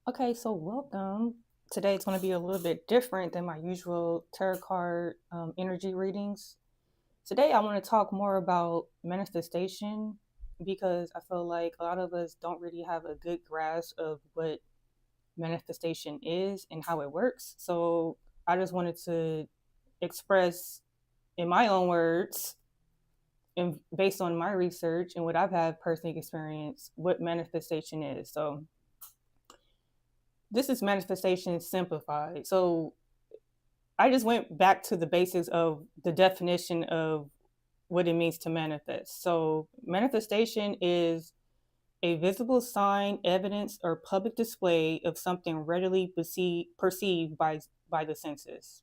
Okay, so welcome. Today it's going to be a little bit different than my usual tarot card energy readings. Today I want to talk more about manifestation because I feel like a lot of us don't really have a good grasp of what manifestation is and how it works. So I just wanted to express in my own words and based on my research and what I've had personally experienced what manifestation is. So this is manifestation simplified. So I just went back to the basics of the definition of what it means to manifest. So, manifestation is a visible sign, evidence, or public display of something readily perceived by the senses,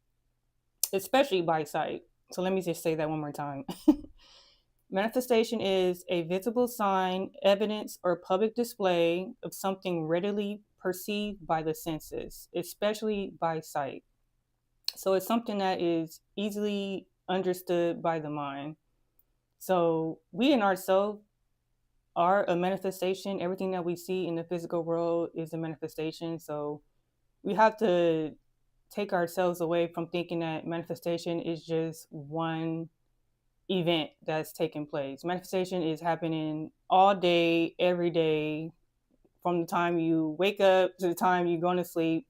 especially by sight. So, let me just say that one more time. Manifestation is a visible sign, evidence, or public display of something readily perceived by the senses, especially by sight. So it's something that is easily understood by the mind. So we in ourselves are a manifestation. Everything that we see in the physical world is a manifestation. So we have to take ourselves away from thinking that manifestation is just one event that's taking place. Manifestation is happening all day, every day, from the time you wake up to the time you're going to sleep,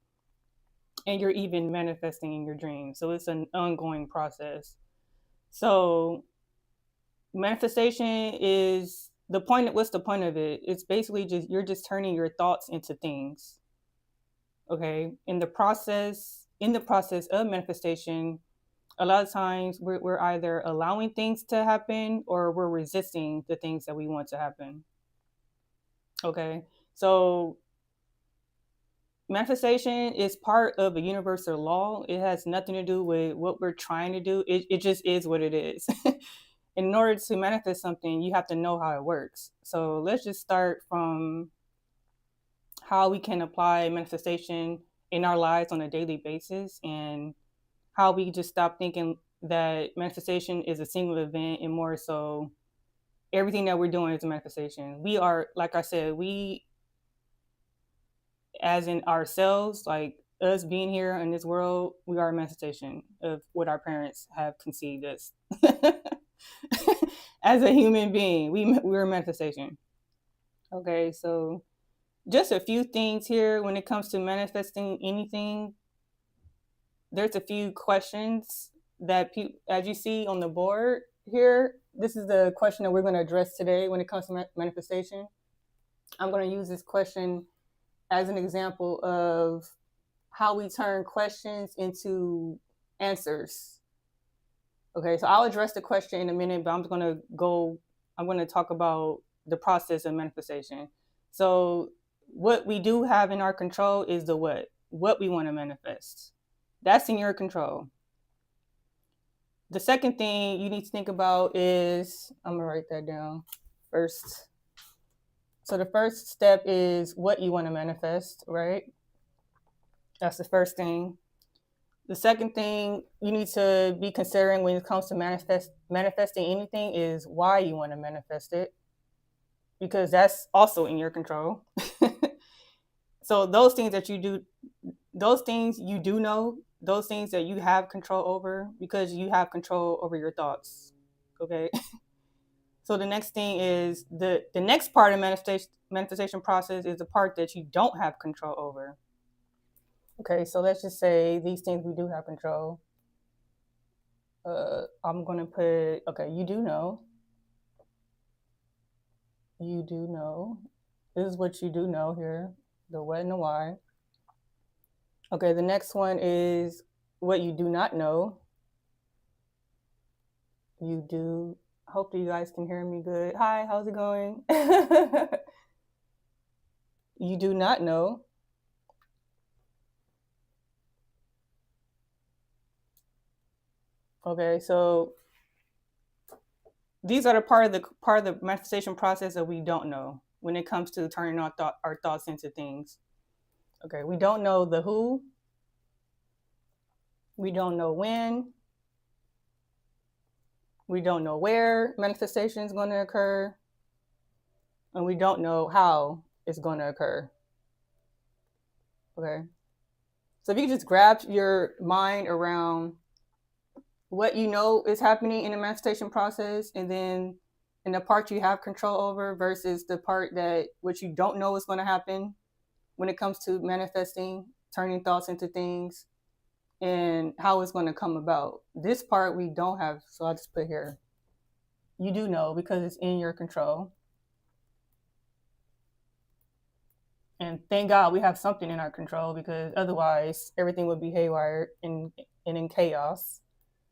and you're even manifesting in your dreams. So it's an ongoing process. So manifestation is the point. What's the point of it? It's basically just you're just turning your thoughts into things. Okay. In the process of manifestation, a lot of times we're either allowing things to happen or we're resisting the things that we want to happen. Okay. So manifestation is part of a universal law. It has nothing to do with what we're trying to do. It just is what it is. In order to manifest something, you have to know how it works. So let's just start from how we can apply manifestation in our lives on a daily basis and how we just stop thinking that manifestation is a single event and more so everything that we're doing is a manifestation. We are, like I said, we as in ourselves, like us being here in this world, we are a manifestation of what our parents have conceived us. As a human being, we're a manifestation. Okay, so just a few things here when it comes to manifesting anything. There's a few questions that, as you see on the board here, this is the question that we're going to address today when it comes to manifestation. I'm going to use this question as an example of how we turn questions into answers. Okay, so I'll address the question in a minute, but I'm going to talk about the process of manifestation. So, what we do have in our control is the what we want to manifest. That's in your control. The second thing you need to think about is I'm going to write that down first. So, the first step is what you want to manifest, right? That's the first thing. The second thing you need to be considering when it comes to manifesting anything is why you want to manifest it, because that's also in your control. So those things you do know, those things that you have control over, because you have control over your thoughts. Okay. So the next thing is the next part of manifestation process is the part that you don't have control over. Okay, so let's just say these things we do have control. I'm gonna put, okay, you do know. You do know. This is what you do know here, the what and the why. Okay, the next one is what you do not know. You do. Hopefully, you guys can hear me good. Hi, how's it going? You do not know. Okay, so these are the part of the manifestation process that we don't know when it comes to turning our thoughts into things. Okay, we don't know the who. We don't know when. We don't know where manifestation is going to occur, and we don't know how it's going to occur. Okay. So if you just grab your mind around what you know is happening in the manifestation process, and then in the part you have control over versus the part that what you don't know is going to happen when it comes to manifesting, turning thoughts into things, and how it's going to come about. This part we don't have, so I'll just put here. You do know because it's in your control. And thank God we have something in our control, because otherwise everything would be haywire and in chaos.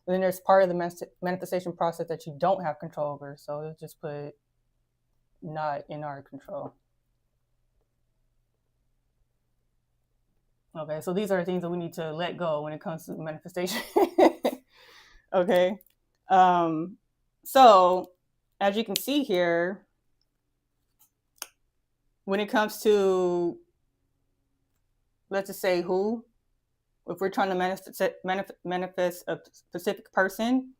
And then there's part of the manifestation process that you don't have control over. So let's just put not in our control. Okay, so these are things that we need to let go when it comes to manifestation. Okay. So as you can see here, when it comes to, let's just say who, if we're trying to manifest a specific person,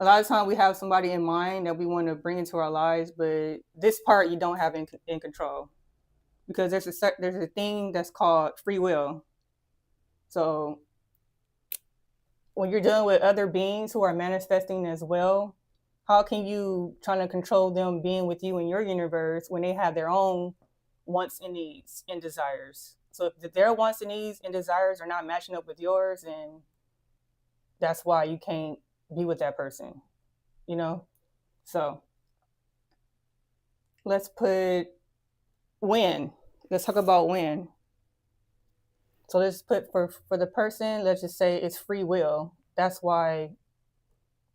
a lot of times we have somebody in mind that we want to bring into our lives, but this part you don't have in control, because there's a thing that's called free will. So when you're dealing with other beings who are manifesting as well, how can you try to control them being with you in your universe when they have their own wants and needs and desires? So if their wants and needs and desires are not matching up with yours, then that's why you can't be with that person, you know? So let's put when. Let's talk about when. So let's put for the person, let's just say it's free will. That's why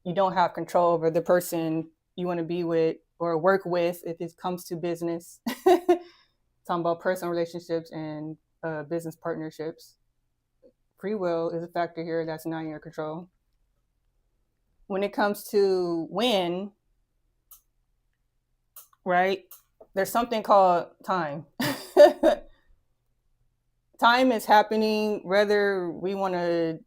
you don't have control over the person you want to be with or work with if it comes to business. Talking about personal relationships and business partnerships. Free will is a factor here that's not in your control. When it comes to when, right, there's something called time. Time is happening whether we want to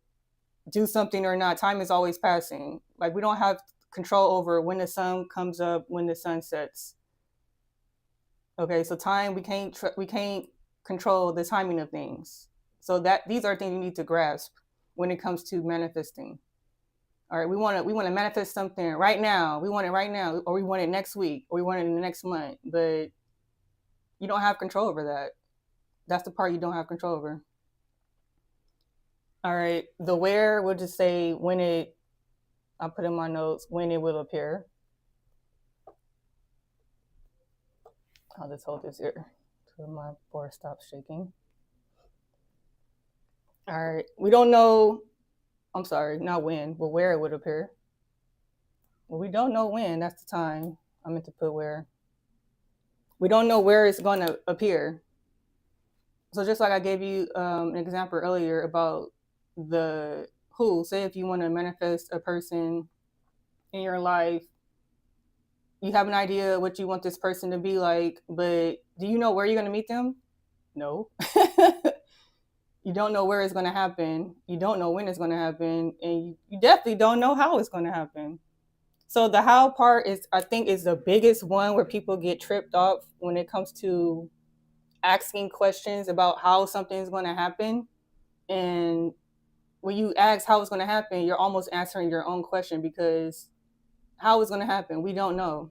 do something or not. Time is always passing. Like, we don't have control over when the sun comes up, when the sun sets. Okay, so time, we can't control the timing of things. So that these are things you need to grasp when it comes to manifesting. All right, we want to manifest something right now. We want it right now, or we want it next week, or we want it in the next month. But you don't have control over that. That's the part you don't have control over. All right, the where, we'll just say when it, I'll put in my notes, when it will appear. I'll just hold this here till my board stops shaking. All right, we don't know, I'm sorry, not when, but where it would appear. Well, we don't know when, that's the time. I meant to put where. We don't know where it's going to appear. So just like I gave you an example earlier about the who, say if you want to manifest a person in your life, you have an idea what you want this person to be like, but do you know where you're going to meet them? No. You don't know where it's going to happen. You don't know when it's going to happen. And you definitely don't know how it's going to happen. So the how part is, I think, is the biggest one where people get tripped up when it comes to asking questions about how something is going to happen. And when you ask how it's going to happen, you're almost answering your own question, because how it's going to happen, we don't know.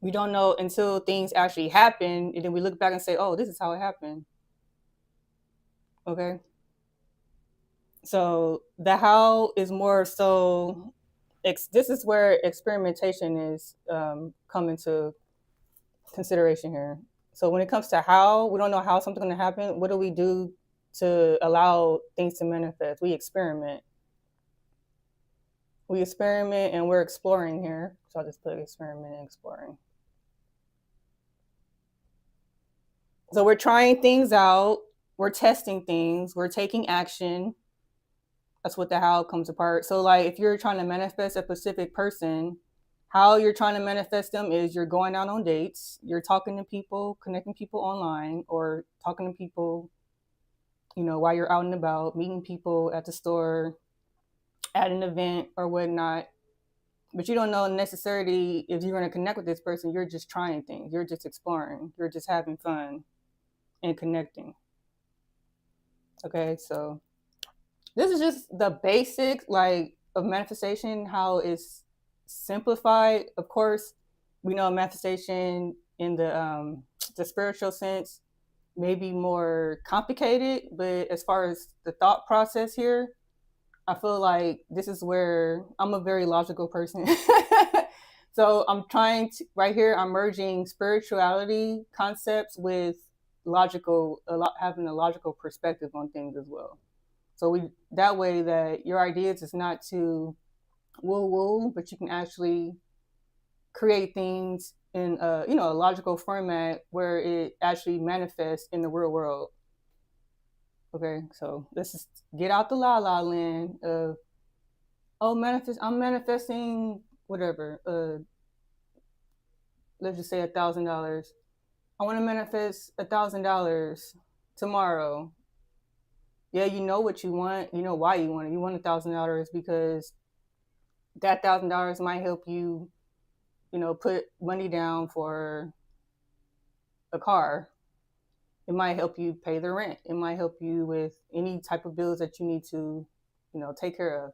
We don't know until things actually happen, and then we look back and say, oh, this is how it happened. Okay. So the how is more so, this is where experimentation is coming to consideration here. So when it comes to how, we don't know how something's going to happen. What do we do to allow things to manifest? We experiment. We experiment and we're exploring here. So I'll just put experiment and exploring. So we're trying things out. We're testing things. We're taking action. That's what the how comes apart. So like if you're trying to manifest a specific person, how you're trying to manifest them is you're going out on dates, you're talking to people, connecting people online, or talking to people, while you're out and about, meeting people at the store, at an event or whatnot. But you don't know necessarily if you're going to connect with this person. You're just trying things. You're just exploring. You're just having fun and connecting. Okay, so this is just the basic like of manifestation, how it's simplified. Of course, we know manifestation in the spiritual sense may be more complicated, but as far as the thought process here, I feel like this is where I'm a very logical person. So I'm trying to right here. I'm merging spirituality concepts with having a logical perspective on things as well. So we that way that your ideas is not too woo woo, but you can actually create things in a logical format where it actually manifests in the real world. Okay, so let's just get out the la la land of manifest. I'm manifesting whatever. Let's just say $1,000. I want to manifest $1,000 tomorrow. Yeah, you know what you want. You know why you want it. You want $1,000 because that $1,000 might help you, put money down for a car. It might help you pay the rent. It might help you with any type of bills that you need to, take care of.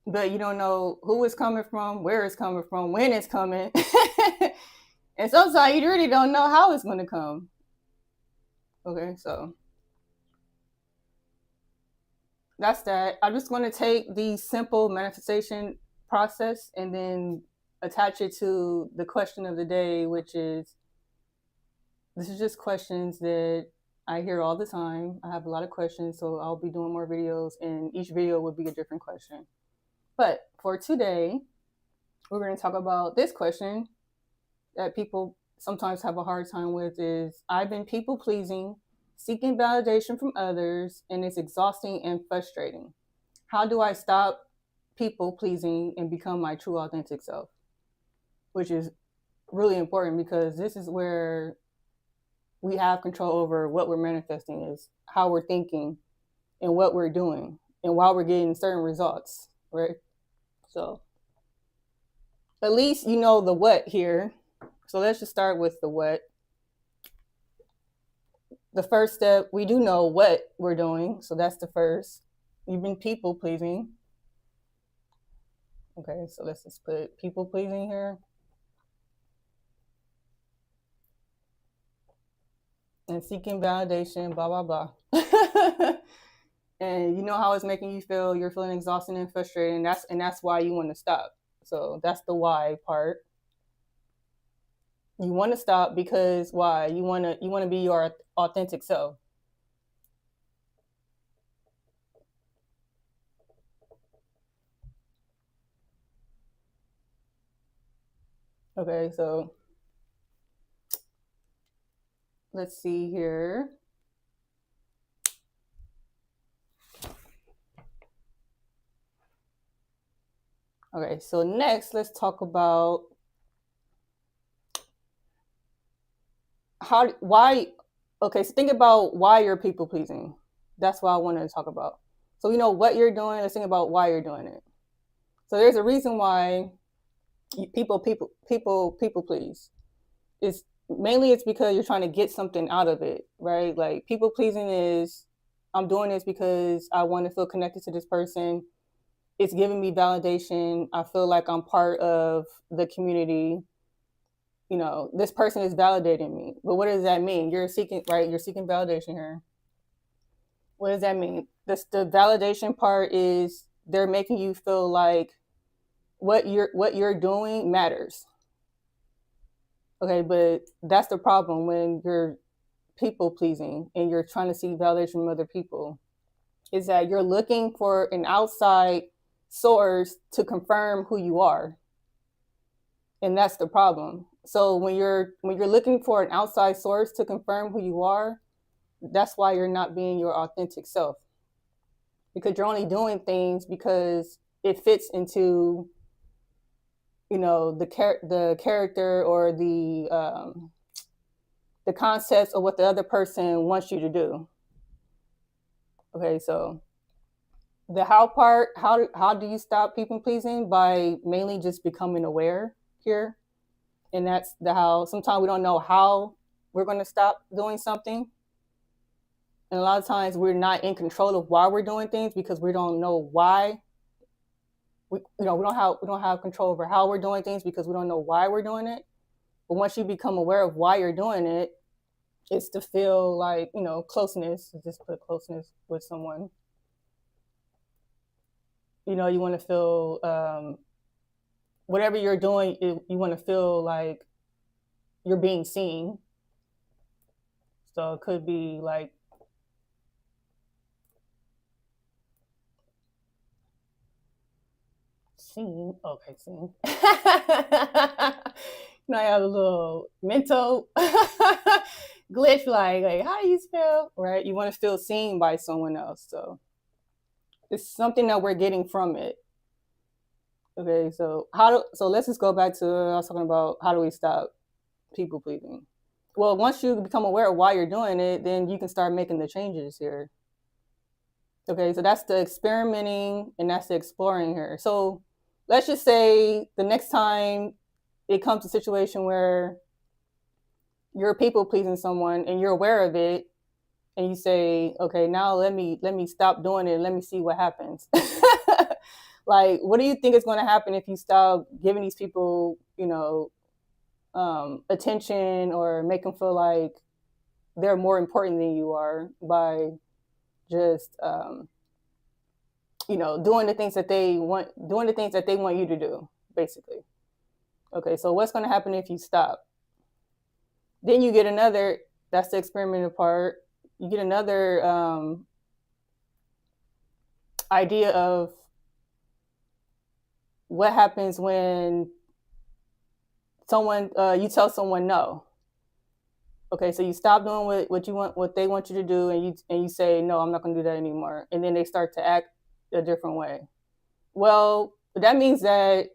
But you don't know who it's coming from, where it's coming from, when it's coming. And sometimes you really don't know how it's going to come. Okay, so that's that. I'm just going to take the simple manifestation process and then attach it to the question of the day, which is this is just questions that I hear all the time. I have a lot of questions, so I'll be doing more videos, and each video would be a different question. But for today, we're going to talk about this question that people sometimes have a hard time with is I've been people pleasing, seeking validation from others, and it's exhausting and frustrating. How do I stop people pleasing and become my true authentic self? Which is really important because this is where we have control over what we're manifesting, is how we're thinking and what we're doing and why we're getting certain results, right? So at least you know the what here. So let's just start with the what. The first step, we do know what we're doing. So that's the first. You've been people pleasing. Okay, so let's just put people pleasing here. And seeking validation, blah, blah, blah. And you know how it's making you feel. You're feeling exhausted and frustrated. And that's why you want to stop. So that's the why part. You want to stop because why? You want to be your authentic self. Okay, so let's see here. Okay, so next let's talk about why. Okay, so think about why you're people pleasing. That's what I wanted to talk about. So you know what you're doing. Let's think about why you're doing it. So there's a reason why people please. It's mainly it's because you're trying to get something out of it, right? Like people pleasing is I'm doing this because I want to feel connected to this person. It's giving me validation. I feel like I'm part of the community. This person is validating me. But what does that mean? You're seeking, right? You're seeking validation here. What does that mean? The validation part is they're making you feel like what you're doing matters. Okay, but that's the problem when you're people pleasing and you're trying to seek validation from other people, is that you're looking for an outside source to confirm who you are. And that's the problem. So when you're looking for an outside source to confirm who you are, that's why you're not being your authentic self. Because you're only doing things because it fits into the character or the concepts of what the other person wants you to do. Okay, so the how part, how do you stop people pleasing? By mainly just becoming aware here. And that's the how. Sometimes we don't know how we're going to stop doing something And a lot of times we're not in control of why we're doing things because we don't know why. We don't have control over how we're doing things because we don't know why we're doing it. But once you become aware of why you're doing it, it's to feel like, closeness, just put closeness with someone. You want to feel whatever you're doing, you want to feel like you're being seen. So it could be like seen. Okay, seen. I have a little mental glitch, like how do you spell? Right? You want to feel seen by someone else. So it's something that we're getting from it. Okay, so so let's just go back to I was talking about how do we stop people pleasing. Well, once you become aware of why you're doing it, then you can start making the changes here. Okay, so that's the experimenting and that's the exploring here. So let's just say the next time it comes to a situation where you're people pleasing someone and you're aware of it, and you say, okay, now let me stop doing it and let me see what happens. Like, what do you think is going to happen if you stop giving these people, attention or make them feel like they're more important than you are by just, doing the things that they want you to do, basically. Okay, so what's going to happen if you stop? Then you get another, that's the experimental part. You get another idea of what happens when you tell someone no. Okay, so you stop doing what they want you to do, and you say no, I'm not going to do that anymore, and then they start to act a different way. Well, that means that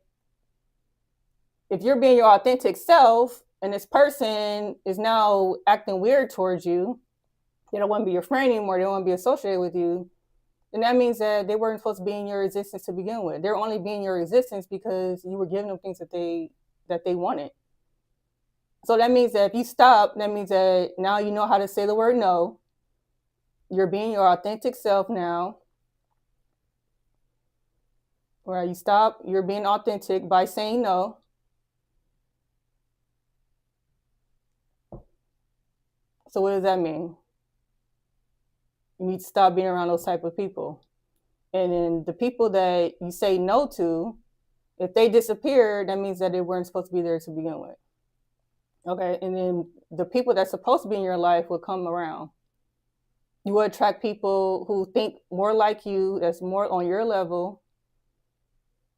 if you're being your authentic self, and this person is now acting weird towards you, they don't want to be your friend anymore, they don't want to be associated with you, then that means that they weren't supposed to be in your existence to begin with. They're only being in your existence because you were giving them things that they wanted. So that means that if you stop, that means that now you know how to say the word no. You're being your authentic self now. Where you stop, you're being authentic by saying no. So what does that mean? You need to stop being around those type of people. And then the people that you say no to, if they disappear, that means that they weren't supposed to be there to begin with. Okay, and then the people that's supposed to be in your life will come around. You will attract people who think more like you, that's more on your level,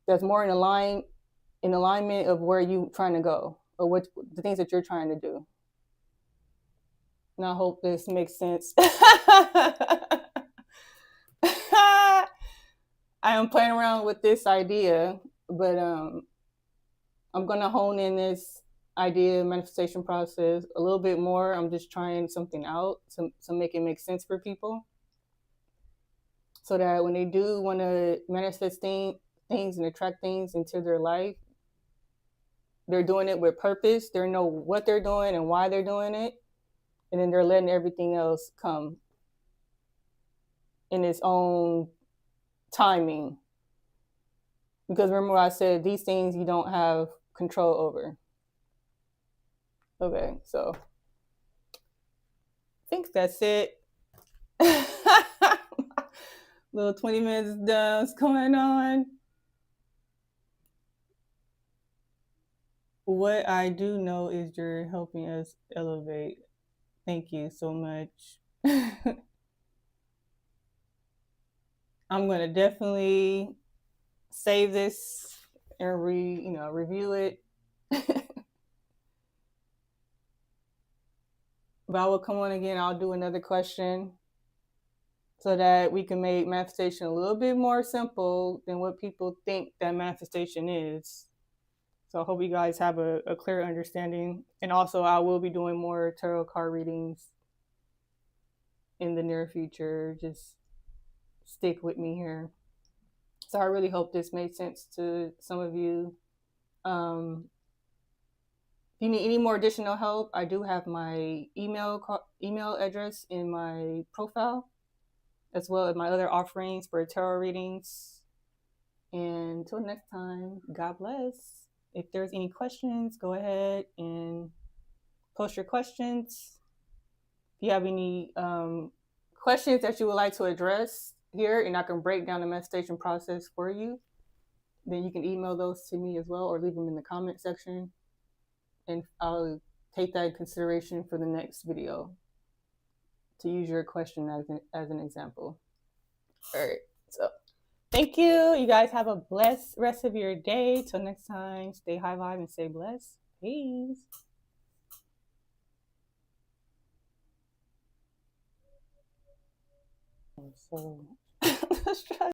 that's more in alignment of where you're trying to go, or what the things that you're trying to do. And I hope this makes sense. I am playing around with this idea, but I'm gonna hone in this idea manifestation process a little bit more. I'm just trying something out to make it make sense for people, so that when they do want to manifest things and attract things into their life, they're doing it with purpose. They know what they're doing and why they're doing it, and then they're letting everything else come in its own timing. Because remember what I said, these things you don't have control over. Okay, so I think that's it. Little 20 minutes done. What's going on? What I do know is you're helping us elevate. Thank you so much. I'm gonna definitely save this and review it. But I will come on again. I'll do another question so that we can make manifestation a little bit more simple than what people think that manifestation is. So I hope you guys have a clear understanding. And also, I will be doing more tarot card readings in the near future. Just stick with me here. So I really hope this made sense to some of you. If you need any more additional help, I do have my email address in my profile, as well as my other offerings for tarot readings. And until next time, God bless. If there's any questions, go ahead and post your questions. If you have any questions that you would like to address here, and I can break down the manifestation process for you, then you can email those to me as well, or leave them in the comment section, and I'll take that in consideration for the next video to use your question as an example. All right, so thank you. You guys have a blessed rest of your day. Till next time, stay high vibe and stay blessed. Peace. So let's try